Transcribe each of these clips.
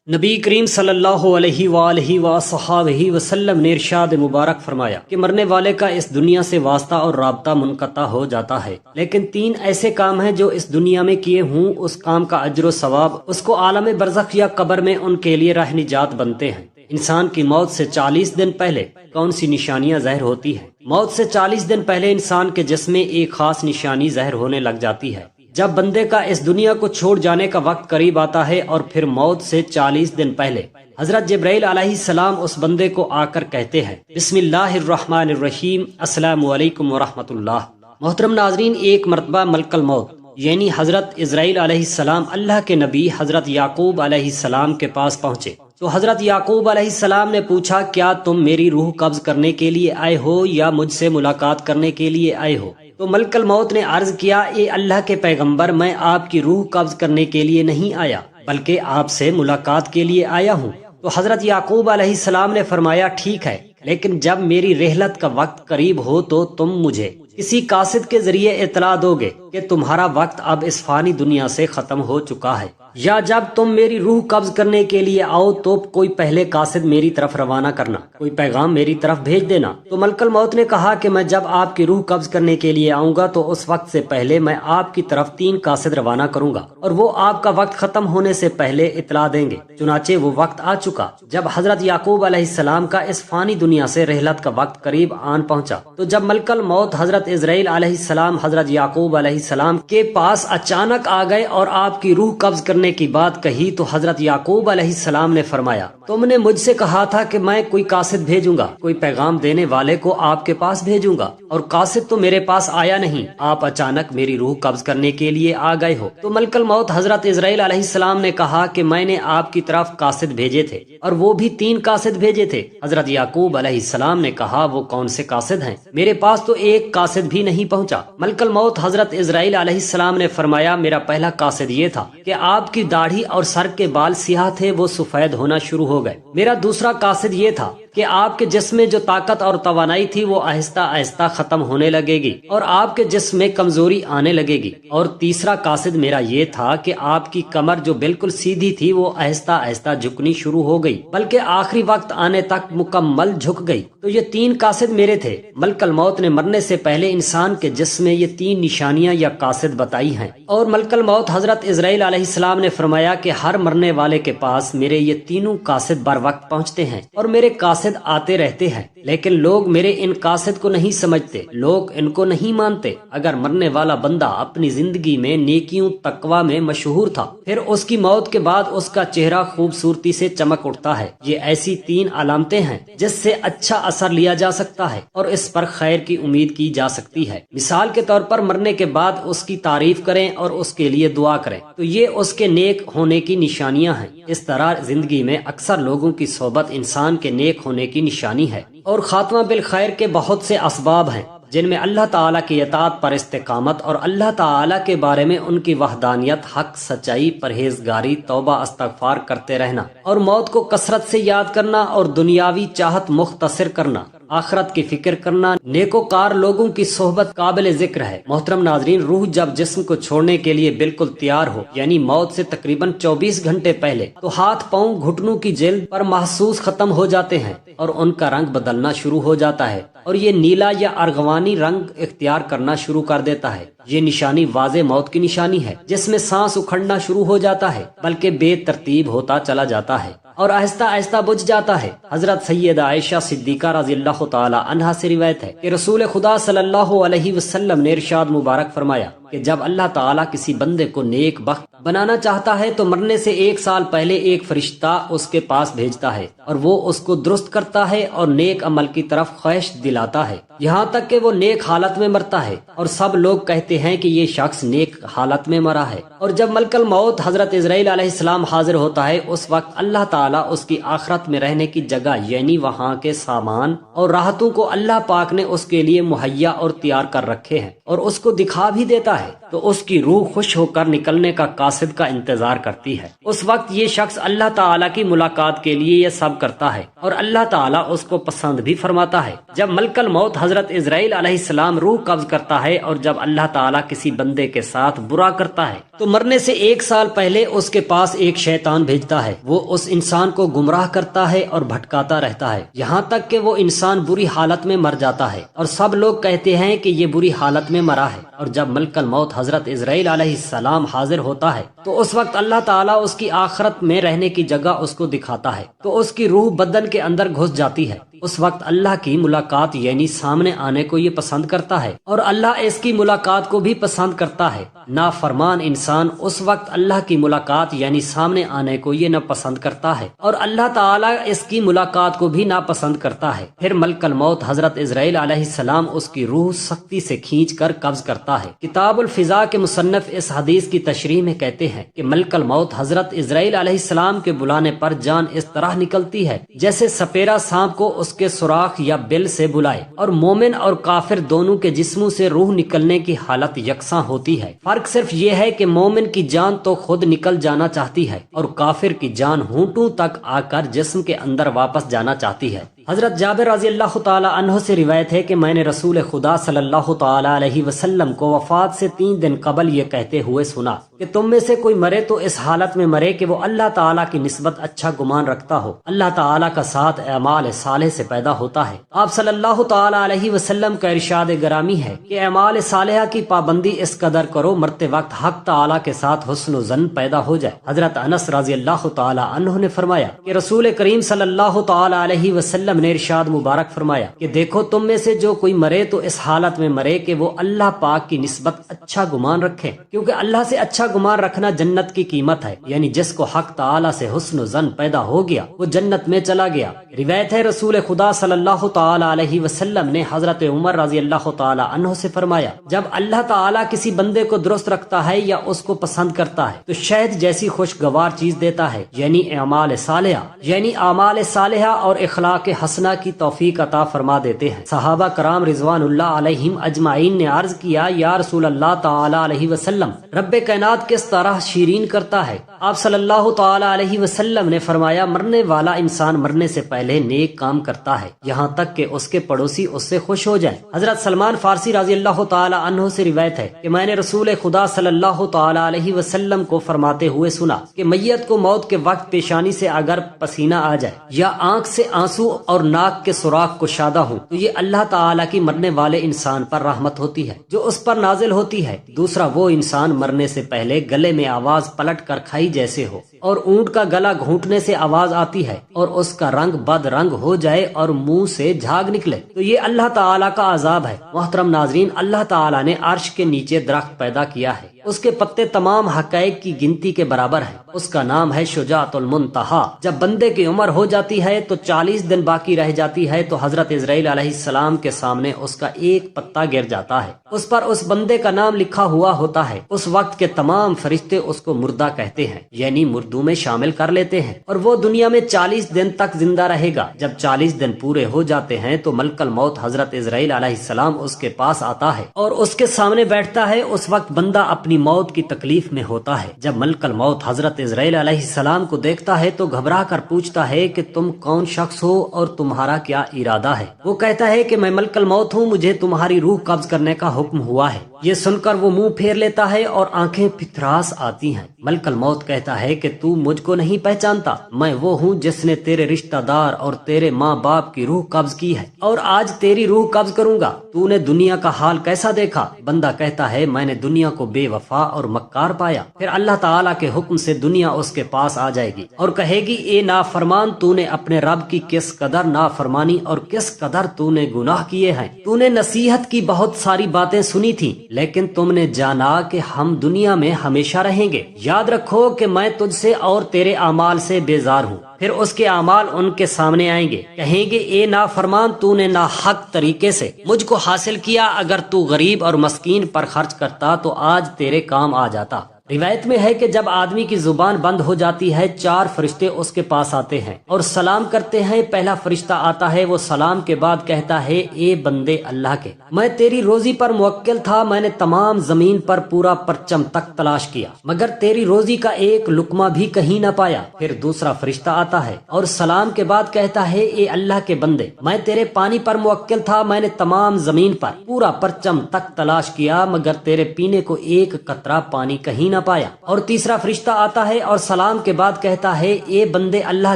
نبی کریم صلی اللہ علیہ وآلہ وصحابہ وسلم نے ارشاد مبارک فرمایا کہ مرنے والے کا اس دنیا سے واسطہ اور رابطہ منقطع ہو جاتا ہے، لیکن 3 ایسے کام ہیں جو اس دنیا میں کیے ہوں اس کام کا اجر و ثواب اس کو عالم برزخ یا قبر میں ان کے لیے راہ نجات بنتے ہیں۔ انسان کی موت سے 40 دن پہلے کون سی نشانیاں ظاہر ہوتی ہیں؟ موت سے 40 دن پہلے انسان کے جسم میں ایک خاص نشانی ظاہر ہونے لگ جاتی ہے۔ جب بندے کا اس دنیا کو چھوڑ جانے کا وقت قریب آتا ہے اور پھر موت سے 40 دن پہلے حضرت جبرائیل علیہ السلام اس بندے کو آ کر کہتے ہیں، بسم اللہ الرحمن الرحیم، السلام علیکم ورحمۃ اللہ۔ محترم ناظرین، ایک مرتبہ ملک الموت یعنی حضرت اسرائیل علیہ السلام اللہ کے نبی حضرت یعقوب علیہ السلام کے پاس پہنچے تو حضرت یعقوب علیہ السلام نے پوچھا، کیا تم میری روح قبض کرنے کے لیے آئے ہو یا مجھ سے ملاقات کرنے کے لیے آئے ہو؟ تو ملک الموت نے عرض کیا، اے اللہ کے پیغمبر، میں آپ کی روح قبض کرنے کے لیے نہیں آیا بلکہ آپ سے ملاقات کے لیے آیا ہوں۔ تو حضرت یعقوب علیہ السلام نے فرمایا، ٹھیک ہے، لیکن جب میری رحلت کا وقت قریب ہو تو تم مجھے کسی قاصد کے ذریعے اطلاع دو گے کہ تمہارا وقت اب اس فانی دنیا سے ختم ہو چکا ہے، یا جب تم میری روح قبض کرنے کے لیے آؤ تو کوئی پہلے قاصد میری طرف روانہ کرنا، کوئی پیغام میری طرف بھیج دینا۔ تو ملک الموت نے کہا کہ میں جب آپ کی روح قبض کرنے کے لیے آؤں گا تو اس وقت سے پہلے میں آپ کی طرف 3 قاصد روانہ کروں گا اور وہ آپ کا وقت ختم ہونے سے پہلے اطلاع دیں گے۔ چنانچہ وہ وقت آ چکا جب حضرت یعقوب علیہ السلام کا اس فانی دنیا سے رحلت کا وقت قریب آن پہنچا تو جب ملک الموت حضرت اسرائیل علیہ السلام حضرت یعقوب علیہ السلام کے پاس اچانک آ گئے اور آپ کی روح قبض کرنے کی بات کہی تو حضرت یعقوب علیہ السلام نے فرمایا، تم نے مجھ سے کہا تھا کہ میں کوئی قاصد بھیجوں گا، کوئی پیغام دینے والے کو آپ کے پاس بھیجوں گا، اور قاصد تو میرے پاس آیا نہیں، آپ اچانک میری روح قبض کرنے کے لیے آ گئے ہو۔ تو ملک الموت حضرت اسرائیل علیہ السلام نے کہا کہ میں نے آپ کی طرف قاصد بھیجے تھے اور وہ بھی 3 قاصد بھیجے تھے۔ حضرت یعقوب علیہ السلام نے کہا، وہ کون سے قاصد ہیں؟ میرے پاس تو ایک قاصد بھی نہیں پہنچا۔ ملک الموت حضرت اسرائیل علیہ السلام نے فرمایا، میرا پہلا قاصد یہ تھا کہ آپ کی داڑھی اور سر کے بال سیاہ تھے، وہ سفید ہونا شروع ہو گئے۔ میرا دوسرا قاصد یہ تھا کہ آپ کے جسم میں جو طاقت اور توانائی تھی وہ آہستہ آہستہ ختم ہونے لگے گی اور آپ کے جسم میں کمزوری آنے لگے گی، اور تیسرا قاصد میرا یہ تھا کہ آپ کی کمر جو بالکل سیدھی تھی وہ آہستہ آہستہ جھکنی شروع ہو گئی بلکہ آخری وقت آنے تک مکمل جھک گئی۔ تو یہ 3 قاصد میرے تھے۔ ملک الموت نے مرنے سے پہلے انسان کے جسم میں یہ 3 نشانیاں یا قاصد بتائی ہیں، اور ملک الموت حضرت اسرائیل علیہ السلام نے فرمایا کہ ہر مرنے والے کے پاس میرے یہ 3 قاصد بر وقت پہنچتے ہیں اور میرے قاصد آتے رہتے ہیں، لیکن لوگ میرے ان قاصد کو نہیں سمجھتے، لوگ ان کو نہیں مانتے۔ اگر مرنے والا بندہ اپنی زندگی میں نیکیوں تقوی میں مشہور تھا، پھر اس کی موت کے بعد اس کا چہرہ خوبصورتی سے چمک اٹھتا ہے۔ یہ ایسی 3 علامتیں ہیں جس سے اچھا اثر لیا جا سکتا ہے اور اس پر خیر کی امید کی جا سکتی ہے۔ مثال کے طور پر مرنے کے بعد اس کی تعریف کریں اور اس کے لیے دعا کریں تو یہ اس کے نیک ہونے کی نشانیاں ہیں۔ اس طرح زندگی میں اکثر لوگوں کی صحبت انسان کے نیک ہونے کی نشانی ہے، اور خاتمہ بالخیر کے بہت سے اسباب ہیں جن میں اللہ تعالیٰ کی اطاعت پر استقامت اور اللہ تعالیٰ کے بارے میں ان کی وحدانیت، حق، سچائی، پرہیزگاری، توبہ، استغفار کرتے رہنا، اور موت کو کثرت سے یاد کرنا اور دنیاوی چاہت مختصر کرنا، آخرت کی فکر کرنا، نیکوکار لوگوں کی صحبت قابل ذکر ہے۔ محترم ناظرین، روح جب جسم کو چھوڑنے کے لیے بالکل تیار ہو یعنی موت سے تقریباً 24 گھنٹے پہلے، تو ہاتھ پاؤں، گھٹنوں کی جلد پر محسوس ختم ہو جاتے ہیں اور ان کا رنگ بدلنا شروع ہو جاتا ہے اور یہ نیلا یا ارغوانی رنگ اختیار کرنا شروع کر دیتا ہے۔ یہ نشانی واضح موت کی نشانی ہے، جس میں سانس اکھڑنا شروع ہو جاتا ہے بلکہ بے ترتیب ہوتا چلا جاتا ہے اور آہستہ آہستہ بجھ جاتا ہے۔ حضرت سیدہ عائشہ صدیقہ رضی اللہ تعالی عنہا سے روایت ہے کہ رسول خدا صلی اللہ علیہ وسلم نے ارشاد مبارک فرمایا کہ جب اللہ تعالیٰ کسی بندے کو نیک بخت بنانا چاہتا ہے تو مرنے سے 1 سال پہلے ایک فرشتہ اس کے پاس بھیجتا ہے اور وہ اس کو درست کرتا ہے اور نیک عمل کی طرف خواہش دلاتا ہے، یہاں تک کہ وہ نیک حالت میں مرتا ہے اور سب لوگ کہتے ہیں کہ یہ شخص نیک حالت میں مرا ہے۔ اور جب ملک الموت حضرت اسرائیل علیہ السلام حاضر ہوتا ہے، اس وقت اللہ تعالیٰ اس کی آخرت میں رہنے کی جگہ یعنی وہاں کے سامان اور راحتوں کو اللہ پاک نے اس کے لیے مہیا اور تیار کر رکھے ہیں اور اس کو دکھا بھی دیتا ہے۔ ہے تو اس کی روح خوش ہو کر نکلنے کا قاصد کا انتظار کرتی ہے۔ اس وقت یہ شخص اللہ تعالیٰ کی ملاقات کے لیے یہ سب کرتا ہے اور اللہ تعالیٰ اس کو پسند بھی فرماتا ہے۔ جب ملک الموت حضرت اسرائیل علیہ السلام روح قبض کرتا ہے اور جب اللہ تعالیٰ کسی بندے کے ساتھ برا کرتا ہے تو مرنے سے 1 سال پہلے اس کے پاس ایک شیطان بھیجتا ہے۔ وہ اس انسان کو گمراہ کرتا ہے اور بھٹکاتا رہتا ہے یہاں تک کہ وہ انسان بری حالت میں مر جاتا ہے اور سب لوگ کہتے ہیں کہ یہ بری حالت میں مرا ہے۔ اور جب ملک الموت حضرت اسرائیل علیہ السلام حاضر ہوتا ہے تو اس وقت اللہ تعالیٰ اس کی آخرت میں رہنے کی جگہ اس کو دکھاتا ہے تو اس کی روح بدن کے اندر گھس جاتی ہے۔ اس وقت اللہ کی ملاقات یعنی سامنے آنے کو یہ پسند کرتا ہے اور اللہ اس کی ملاقات کو بھی پسند کرتا ہے۔ نافرمان انسان اس وقت اللہ کی ملاقات یعنی سامنے آنے کو یہ ناپسند کرتا ہے اور اللہ تعالیٰ اس کی ملاقات کو بھی ناپسند کرتا ہے۔ پھر ملک الموت حضرت اسرائیل علیہ السلام اس کی روح سختی سے کھینچ کر قبض کرتا ہے۔ کتاب الفضا کے مصنف اس حدیث کی تشریح میں کہتے ہیں کہ ملک الموت حضرت اسرائیل علیہ السلام کے بلانے پر جان اس طرح نکلتی ہے جیسے سپیرا سانپ کو اس کے سوراخ یا بل سے بلائے، اور مومن اور کافر دونوں کے جسموں سے روح نکلنے کی حالت یکساں ہوتی ہے۔ فرق صرف یہ ہے کہ مومن کی جان تو خود نکل جانا چاہتی ہے اور کافر کی جان ہونٹوں تک آ کر جسم کے اندر واپس جانا چاہتی ہے۔ حضرت جابر رضی اللہ تعالی عنہ سے روایت ہے کہ میں نے رسول خدا صلی اللہ تعالی علیہ وسلم کو وفات سے 3 دن قبل یہ کہتے ہوئے سنا کہ تم میں سے کوئی مرے تو اس حالت میں مرے کہ وہ اللہ تعالیٰ کی نسبت اچھا گمان رکھتا ہو۔ اللہ تعالیٰ کا ساتھ اعمال صالح سے پیدا ہوتا ہے۔ آپ صلی اللہ تعالی علیہ وسلم کا ارشاد گرامی ہے کہ اعمال صالحہ کی پابندی اس قدر کرو مرتے وقت حق تعالیٰ کے ساتھ حسن و ظن پیدا ہو جائے۔ حضرت انس رضی اللہ تعالی عنہ نے فرمایا کہ رسول کریم صلی اللہ تعالی علیہ وسلم نے ارشاد مبارک فرمایا کہ دیکھو تم میں سے جو کوئی مرے تو اس حالت میں مرے کہ وہ اللہ پاک کی نسبت اچھا گمان رکھے، کیونکہ اللہ سے اچھا گمان رکھنا جنت کی قیمت ہے، یعنی جس کو حق تعالی سے حسن و ظن پیدا ہو گیا وہ جنت میں چلا گیا۔ روایت ہے رسول خدا صلی اللہ تعالی علیہ وسلم نے حضرت عمر رضی اللہ تعالی عنہ سے فرمایا جب اللہ تعالی کسی بندے کو درست رکھتا ہے یا اس کو پسند کرتا ہے تو شہد جیسی خوشگوار چیز دیتا ہے، یعنی اعمال صالحہ اور اخلاق حسنہ کی توفیق عطا فرما دیتے ہیں۔ صحابہ کرام رضوان اللہ علیہم اجمعین نے عرض کیا یا رسول اللہ تعالی علیہ وسلم رب کائنات کس طرح شیرین کرتا ہے؟ آپ صلی اللہ تعالی علیہ وسلم نے فرمایا مرنے والا انسان مرنے سے پہلے نیک کام کرتا ہے یہاں تک کہ اس کے پڑوسی اس سے خوش ہو جائیں۔ حضرت سلمان فارسی رضی اللہ تعالی عنہ سے روایت ہے کہ میں نے رسول خدا صلی اللہ تعالی علیہ وسلم کو فرماتے ہوئے سنا کہ میت کو موت کے وقت پیشانی سے اگر پسینہ آ جائے یا آنکھ سے آنسو اور ناک کے سوراخ کشادہ ہوں تو یہ اللہ تعالیٰ کی مرنے والے انسان پر رحمت ہوتی ہے جو اس پر نازل ہوتی ہے۔ دوسرا وہ انسان مرنے سے پہلے گلے میں آواز پلٹ کر کھائی جیسے ہو اور اونٹ کا گلا گھونٹنے سے آواز آتی ہے اور اس کا رنگ بد رنگ ہو جائے اور منہ سے جھاگ نکلے تو یہ اللہ تعالیٰ کا عذاب ہے۔ محترم ناظرین، اللہ تعالیٰ نے عرش کے نیچے درخت پیدا کیا ہے، اس کے پتے تمام حقائق کی گنتی کے برابر ہیں، اس کا نام ہے شجاعت المنتہا۔ جب بندے کی عمر ہو جاتی ہے تو 40 دن باقی رہ جاتی ہے تو حضرت اسرائیل علیہ السلام کے سامنے اس کا ایک پتا گر جاتا ہے، اس پر اس بندے کا نام لکھا ہوا ہوتا ہے۔ اس وقت کے تمام فرشتے اس کو مردہ کہتے ہیں، یعنی مردوں میں شامل کر لیتے ہیں، اور وہ دنیا میں 40 دن تک زندہ رہے گا۔ جب 40 دن پورے ہو جاتے ہیں تو ملک الموت حضرت اسرائیل علیہ السلام اس کے پاس آتا ہے اور اس کے سامنے بیٹھتا ہے۔ اس وقت بندہ اپنی موت کی تکلیف میں ہوتا ہے۔ جب ملک الموت حضرت اسرائیل علیہ السلام کو دیکھتا ہے تو گھبرا کر پوچھتا ہے کہ تم کون شخص ہو اور تمہارا کیا ارادہ ہے؟ وہ کہتا ہے کہ میں ملک الموت ہوں، مجھے تمہاری روح قبض کرنے کا حکم ہوا ہے۔ یہ سن کر وہ منہ پھیر لیتا ہے اور آنکھیں پتھراس آتی ہیں۔ ملک الموت کہتا ہے کہ تو مجھ کو نہیں پہچانتا، میں وہ ہوں جس نے تیرے رشتہ دار اور تیرے ماں باپ کی روح قبض کی ہے اور آج تیری روح قبض کروں گا۔ تو نے دنیا کا حال کیسا دیکھا؟ بندہ کہتا ہے میں نے دنیا کو بے وفا اور مکار پایا۔ پھر اللہ تعالیٰ کے حکم سے دنیا اس کے پاس آ جائے گی اور کہے گی اے نافرمان، تو نے اپنے رب کی کس قدر نافرمانی اور کس قدر تو نے گناہ کیے ہیں۔ تو نے نصیحت کی بہت ساری باتیں سنی تھی لیکن تم نے جانا کہ ہم دنیا میں ہمیشہ رہیں گے۔ یاد رکھو کہ میں تجھ سے اور تیرے اعمال سے بیزار ہوں۔ پھر اس کے اعمال ان کے سامنے آئیں گے، کہیں گے اے نافرمان، تو نے ناحق طریقے سے مجھ کو حاصل کیا، اگر تو غریب اور مسکین پر خرچ کرتا تو آج تیرے کام آ جاتا۔ روایت میں ہے کہ جب آدمی کی زبان بند ہو جاتی ہے 4 فرشتے اس کے پاس آتے ہیں اور سلام کرتے ہیں۔ پہلا فرشتہ آتا ہے، وہ سلام کے بعد کہتا ہے، اے بندے اللہ کے، میں تیری روزی پر موکل تھا، میں نے تمام زمین پر پورا پرچم تک تلاش کیا مگر تیری روزی کا ایک لقمہ بھی کہیں نہ پایا۔ پھر دوسرا فرشتہ آتا ہے اور سلام کے بعد کہتا ہے، اے اللہ کے بندے، میں تیرے پانی پر موکل تھا، میں نے تمام زمین پر پورا پرچم تک تلاش کیا مگر تیرے پینے کو ایک قطرہ پانی کہیں نہ پایا۔ اور تیسرا فرشتہ آتا ہے اور سلام کے بعد کہتا ہے، اے بندے اللہ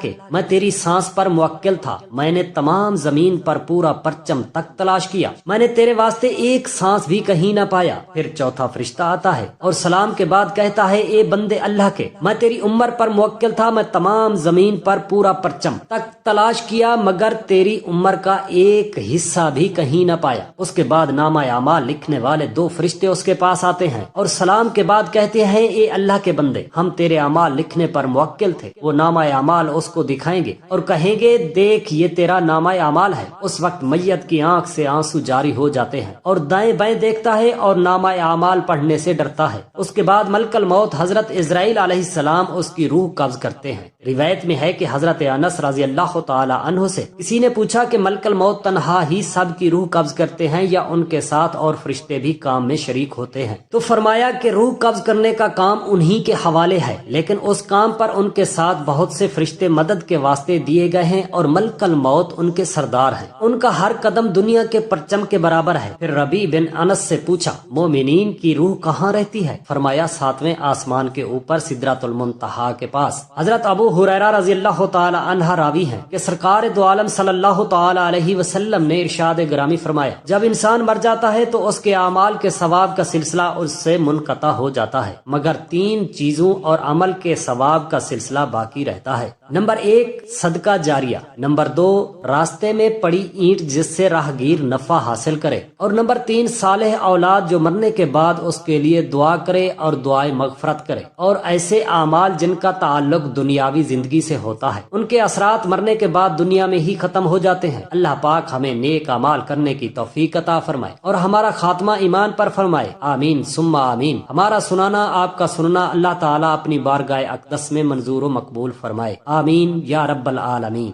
کے، میں تیری سانس پر موکل تھا، میں نے تمام زمین پر پورا پرچم تک تلاش کیا، میں نے تیرے واسطے ایک سانس بھی کہیں نہ پایا۔ پھر چوتھا فرشتہ آتا ہے اور سلام کے بعد کہتا ہے، اے بندے اللہ کے، میں تیری عمر پر موکل تھا، میں تمام زمین پر پورا پرچم تک تلاش کیا مگر تیری عمر کا ایک حصہ بھی کہیں نہ پایا۔ اس کے بعد نامہ اعمال لکھنے والے 2 فرشتے اس کے پاس آتے ہیں اور سلام کے بعد کہتے ہیں، اے اللہ کے بندے، ہم تیرے اعمال لکھنے پر موکل تھے۔ وہ نامہ اعمال اس کو دکھائیں گے اور کہیں گے، دیکھ یہ تیرا نامہ اعمال ہے۔ اس وقت میت کی آنکھ سے آنسو جاری ہو جاتے ہیں اور دائیں بائیں دیکھتا ہے اور نامہ اعمال پڑھنے سے ڈرتا ہے۔ اس کے بعد ملک الموت حضرت عزرائیل علیہ السلام اس کی روح قبض کرتے ہیں۔ روایت میں ہے کہ حضرت انس رضی اللہ تعالی عنہ سے کسی نے پوچھا کہ ملک الموت تنہا ہی سب کی روح قبض کرتے ہیں یا ان کے ساتھ اور فرشتے بھی کام میں شریک ہوتے ہیں؟ تو فرمایا کہ روح قبض کرنے کا کام انہی کے حوالے ہے، لیکن اس کام پر ان کے ساتھ بہت سے فرشتے مدد کے واسطے دیے گئے ہیں اور ملک الموت ان کے سردار ہیں، ان کا ہر قدم دنیا کے پرچم کے برابر ہے۔ پھر ربیع بن انس سے پوچھا، مومنین کی روح کہاں رہتی ہے؟ فرمایا 7ویں آسمان کے اوپر سدرۃ المنتہا کے پاس۔ حضرت ابو ہریرہ رضی اللہ تعالی عنہ راوی ہیں کہ سرکار دو عالم صلی اللہ تعالی علیہ وسلم نے ارشاد گرامی فرمایا، جب انسان مر جاتا ہے تو اس کے اعمال کے ثواب کا سلسلہ اس سے منقطع ہو جاتا ہے مگر 3 چیزوں اور عمل کے ثواب کا سلسلہ باقی رہتا ہے۔ نمبر 1 صدقہ جاریہ، نمبر 2 راستے میں پڑی اینٹ جس سے راہگیر نفع حاصل کرے، اور نمبر 3 صالح اولاد جو مرنے کے بعد اس کے لیے دعا کرے اور دعائے مغفرت کرے، اور ایسے اعمال جن کا تعلق دنیاوی زندگی سے ہوتا ہے، ان کے اثرات مرنے کے بعد دنیا میں ہی ختم ہو جاتے ہیں۔ اللہ پاک ہمیں نیک اعمال کرنے کی توفیق عطا فرمائے اور ہمارا خاتمہ ایمان پر فرمائے، آمین ثم آمین۔ ہمارا سنانا، آپ کا سننا اللہ تعالیٰ اپنی بارگاہ اقدس میں منظور و مقبول فرمائے، آمین یا رب العالمین۔